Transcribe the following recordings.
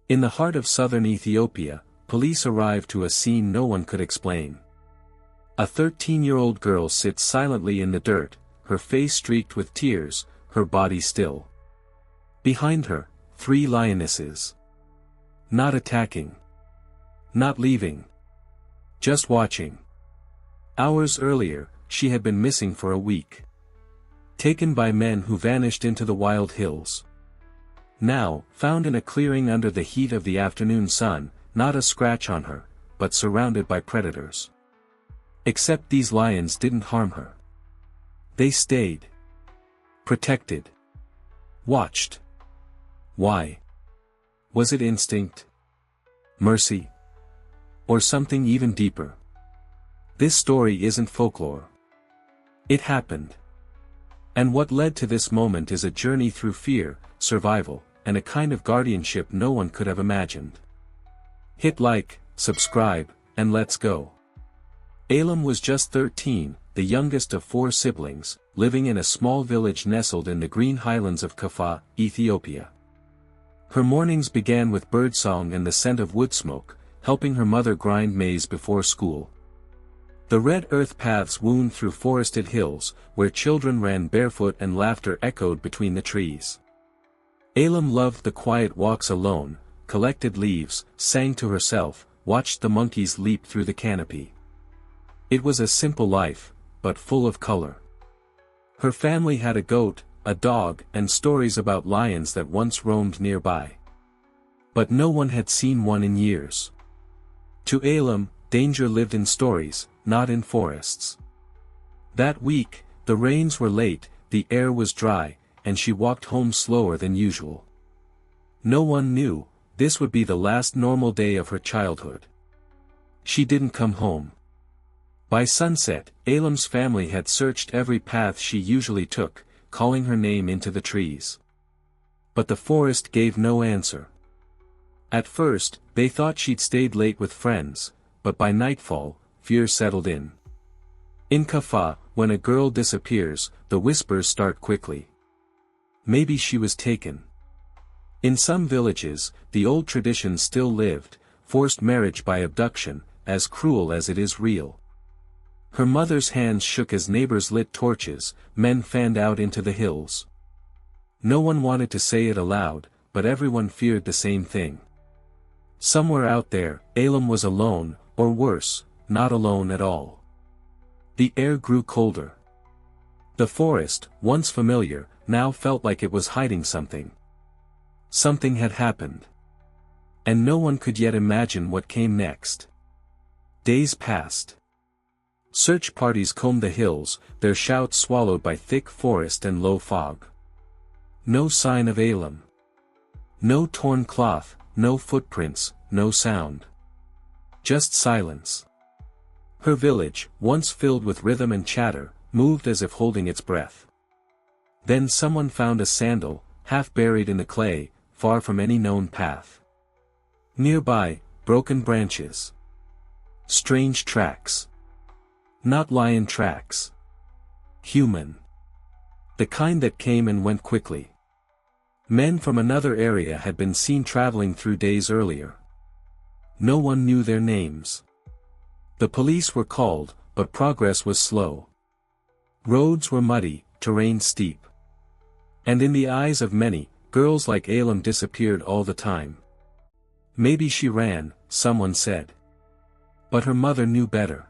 In the heart of southern Ethiopia, police arrived to a scene no one could explain. A 13-year-old girl sits silently in the dirt, her face streaked with tears, her body still. Behind her, 3 lionesses. Not attacking. Not leaving. Just watching. Hours earlier, she had been missing for a week. Taken by men who vanished into the wild hills. Now, found in a clearing under the heat of the afternoon sun, not a scratch on her, but surrounded by predators. Except these lions didn't harm her. They stayed. Protected. Watched. Why? Was it instinct? Mercy? Or something even deeper? This story isn't folklore. It happened. And what led to this moment is a journey through fear, survival, and a kind of guardianship no one could have imagined. Hit like, subscribe, and let's go. Elam was just 13, the youngest of 4 siblings, living in a small village nestled in the green highlands of Kefa, Ethiopia. Her mornings began with birdsong and the scent of wood smoke, helping her mother grind maize before school. The red earth paths wound through forested hills, where children ran barefoot and laughter echoed between the trees. Elam loved the quiet walks alone, collected leaves, sang to herself, watched the monkeys leap through the canopy. It was a simple life, but full of color. Her family had a goat, a dog, and stories about lions that once roamed nearby. But no one had seen one in years. To Elam, danger lived in stories, not in forests. That week, the rains were late, the air was dry, and she walked home slower than usual. No one knew, this would be the last normal day of her childhood. She didn't come home. By sunset, Elam's family had searched every path she usually took, calling her name into the trees. But the forest gave no answer. At first, they thought she'd stayed late with friends, but by nightfall, fear settled in. In Kefa, when a girl disappears, the whispers start quickly. Maybe she was taken. In some villages, the old tradition still lived, forced marriage by abduction, as cruel as it is real. Her mother's hands shook as neighbors lit torches, men fanned out into the hills. No one wanted to say it aloud, but everyone feared the same thing. Somewhere out there, Elam was alone, or worse, not alone at all. The air grew colder. The forest, once familiar, now felt like it was hiding something. Something had happened. And no one could yet imagine what came next. Days passed. Search parties combed the hills, their shouts swallowed by thick forest and low fog. No sign of Elam. No torn cloth, no footprints, no sound. Just silence. Her village, once filled with rhythm and chatter, moved as if holding its breath. Then someone found a sandal, half buried in the clay, far from any known path. Nearby, broken branches. Strange tracks. Not lion tracks. Human. The kind that came and went quickly. Men from another area had been seen traveling through days earlier. No one knew their names. The police were called, but progress was slow. Roads were muddy, terrain steep. And in the eyes of many, girls like Elam disappeared all the time. Maybe she ran, someone said. But her mother knew better.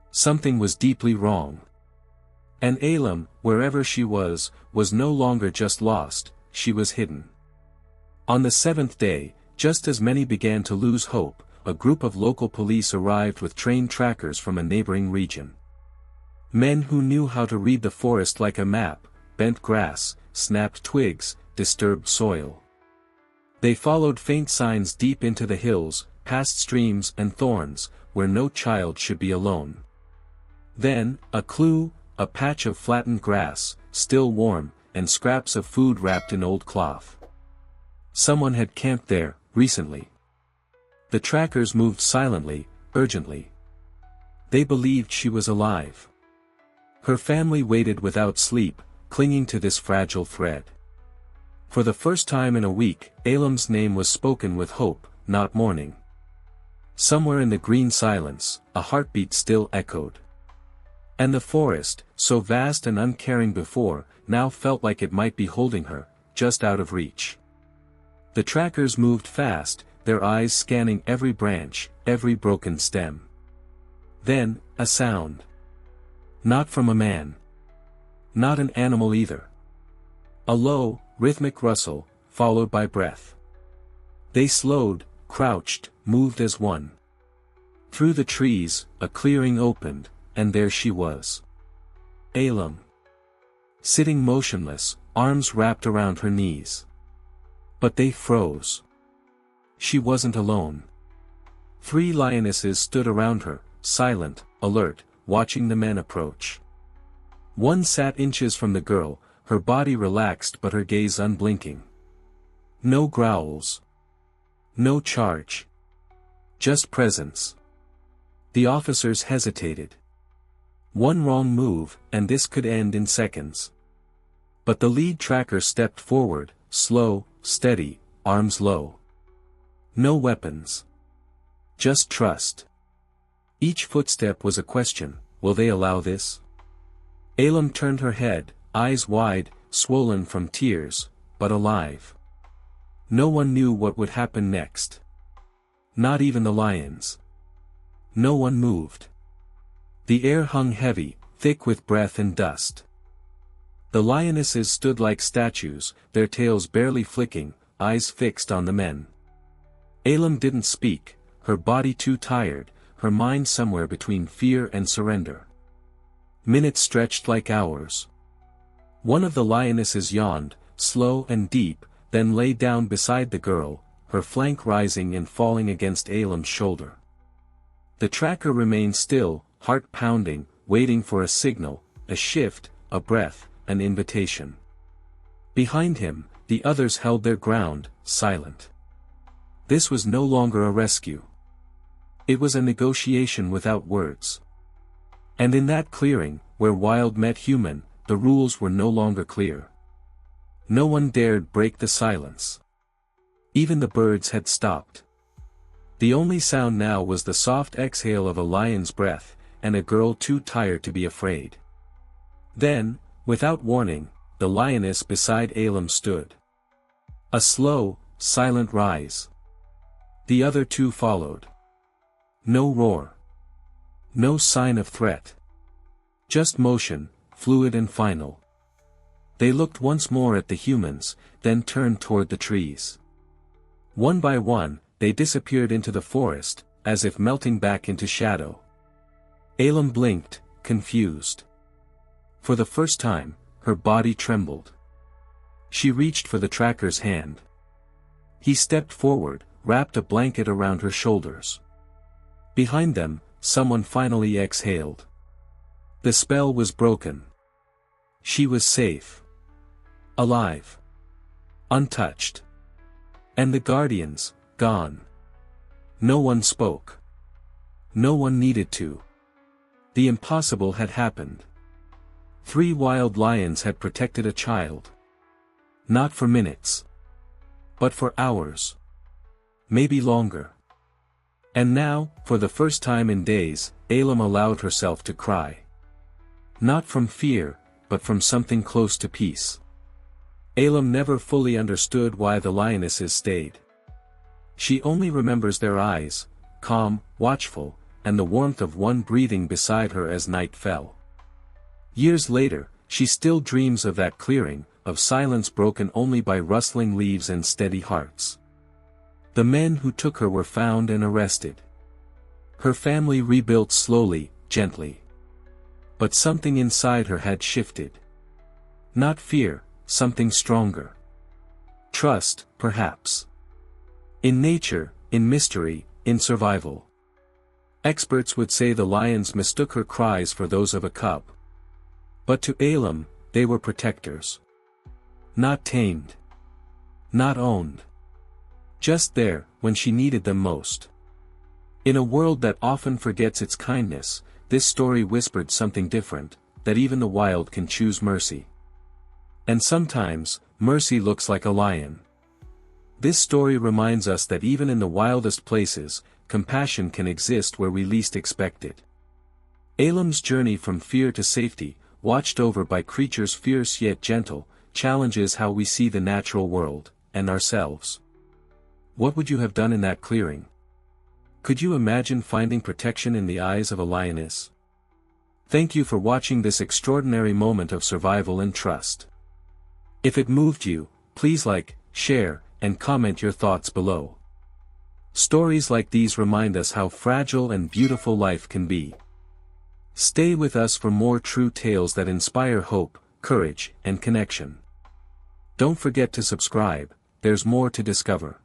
Something was deeply wrong. And Elam, wherever she was no longer just lost, she was hidden. On the 7th day, just as many began to lose hope, a group of local police arrived with trained trackers from a neighboring region. Men who knew how to read the forest like a map, bent grass, snapped twigs, disturbed soil. They followed faint signs deep into the hills, past streams and thorns, where no child should be alone. Then, a clue, a patch of flattened grass, still warm, and scraps of food wrapped in old cloth. Someone had camped there, recently. The trackers moved silently, urgently. They believed she was alive. Her family waited without sleep, clinging to this fragile thread. For the first time in a week, Elam's name was spoken with hope, not mourning. Somewhere in the green silence, a heartbeat still echoed. And the forest, so vast and uncaring before, now felt like it might be holding her, just out of reach. The trackers moved fast, their eyes scanning every branch, every broken stem. Then, a sound. Not from a man. Not an animal either. A low, rhythmic rustle, followed by breath. They slowed, crouched, moved as one. Through the trees, a clearing opened, and there she was. Elam. Sitting motionless, arms wrapped around her knees. But they froze. She wasn't alone. 3 lionesses stood around her, silent, alert, watching the men approach. One sat inches from the girl, her body relaxed but her gaze unblinking. No growls. No charge. Just presence. The officers hesitated. One wrong move, and this could end in seconds. But the lead tracker stepped forward, slow, steady, arms low. No weapons. Just trust. Each footstep was a question, will they allow this? Elam turned her head, eyes wide, swollen from tears, but alive. No one knew what would happen next. Not even the lions. No one moved. The air hung heavy, thick with breath and dust. The lionesses stood like statues, their tails barely flicking, eyes fixed on the men. Elam didn't speak, her body too tired, her mind somewhere between fear and surrender. Minutes stretched like hours. One of the lionesses yawned, slow and deep, then lay down beside the girl, her flank rising and falling against Elam's shoulder. The tracker remained still, heart pounding, waiting for a signal, a shift, a breath, an invitation. Behind him, the others held their ground, silent. This was no longer a rescue. It was a negotiation without words. And in that clearing, where wild met human, the rules were no longer clear. No one dared break the silence. Even the birds had stopped. The only sound now was the soft exhale of a lion's breath, and a girl too tired to be afraid. Then, without warning, the lioness beside Elam stood. A slow, silent rise. The other 2 followed. No roar. No sign of threat. Just motion, fluid and final. They looked once more at the humans, then turned toward the trees. One by one, they disappeared into the forest, as if melting back into shadow. Elam blinked, confused. For the first time, her body trembled. She reached for the tracker's hand. He stepped forward, wrapped a blanket around her shoulders. Behind them, someone finally exhaled. The spell was broken. She was safe. Alive. Untouched. And the guardians, gone. No one spoke. No one needed to. The impossible had happened. 3 wild lions had protected a child. Not for minutes. But for hours. Maybe longer. And now, for the first time in days, Elam allowed herself to cry. Not from fear, but from something close to peace. Elam never fully understood why the lionesses stayed. She only remembers their eyes, calm, watchful, and the warmth of one breathing beside her as night fell. Years later, she still dreams of that clearing, of silence broken only by rustling leaves and steady hearts. The men who took her were found and arrested. Her family rebuilt slowly, gently. But something inside her had shifted. Not fear, something stronger. Trust, perhaps. In nature, in mystery, in survival. Experts would say the lions mistook her cries for those of a cub. But to Elam, they were protectors. Not tamed. Not owned. Just there, when she needed them most. In a world that often forgets its kindness, this story whispered something different, that even the wild can choose mercy. And sometimes, Mercy looks like a lion. This story reminds us that even in the wildest places, compassion can exist where we least expect it. Elam's journey from fear to safety, watched over by creatures fierce yet gentle, challenges how we see the natural world, and ourselves. What would you have done in that clearing? Could you imagine finding protection in the eyes of a lioness? Thank you for watching this extraordinary moment of survival and trust. If it moved you, please like, share, and comment your thoughts below. Stories like these remind us how fragile and beautiful life can be. Stay with us for more true tales that inspire hope, courage, and connection. Don't forget to subscribe, there's more to discover.